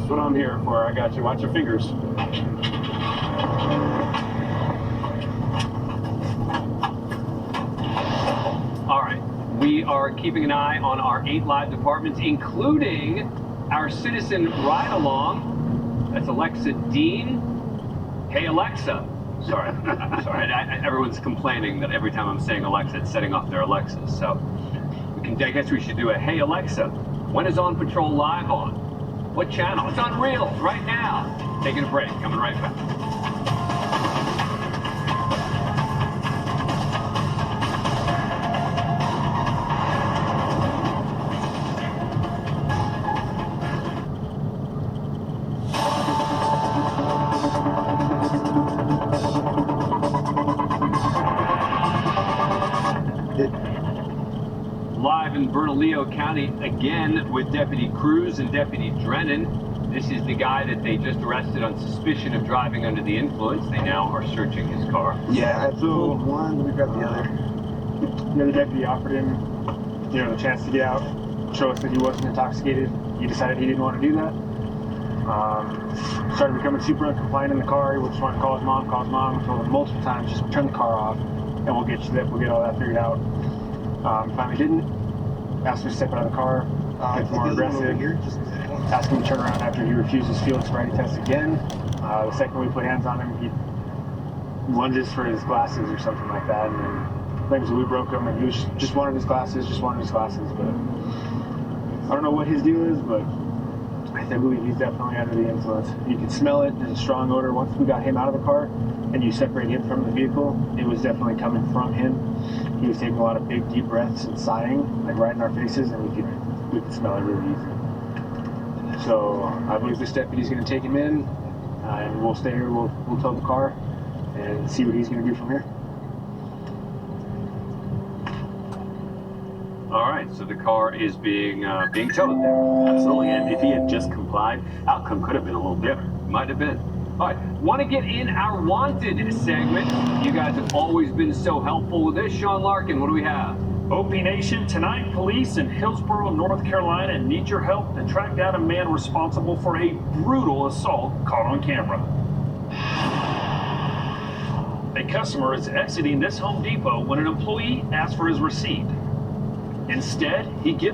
That's what I'm here for. I got you. Watch your fingers. All right. We are keeping an eye on our 8 live departments, including our citizen ride-along. That's Alexa Dean. Hey, Alexa. Sorry. Sorry. Everyone's complaining that every time I'm saying Alexa, it's setting off their Alexas. So I guess we should do a Hey, Alexa, when is On Patrol Live on? What channel? It's on Reels right now. Taking a break. Coming right back. Live in Bernalillo County again with Deputy Cruz and Deputy Drennan. This is the guy that they just arrested on suspicion of driving under the influence. They now are searching his car. Yeah, I pulled one, let me grab the other. The other deputy offered him, the chance to get out, show us that he wasn't intoxicated. He decided he didn't want to do that. Started becoming super uncompliant in the car. He just wanted to call his mom. Told him multiple times, just turn the car off, and we'll get all that figured out. Finally didn't. Asked him to step out of the car, get more aggressive. Asked him to turn around after he refused his field sobriety test again. The second we put hands on him, he lunges for his glasses or something like that, and then claims that we broke him, and he just wanted his glasses, But I don't know what his deal is, but I believe he's definitely under the influence. You can smell it. There's a strong odor. Once we got him out of the car and you separate him from the vehicle, it was definitely coming from him. He was taking a lot of big, deep breaths and sighing, like right in our faces, and we could smell it really easy. So I believe this deputy's going to take him in, and we'll stay here. We'll tow the car and see what he's going to do from here. All right, so the car is being towed there. Absolutely, and if he had just complied, outcome could have been a little different. Might have been. All right, want to get in our Wanted segment. You guys have always been so helpful with this. Sean Larkin, what do we have? OP Nation, tonight police in Hillsborough, North Carolina need your help to track down a man responsible for a brutal assault caught on camera. A customer is exiting this Home Depot when an employee asks for his receipt. Instead, he gives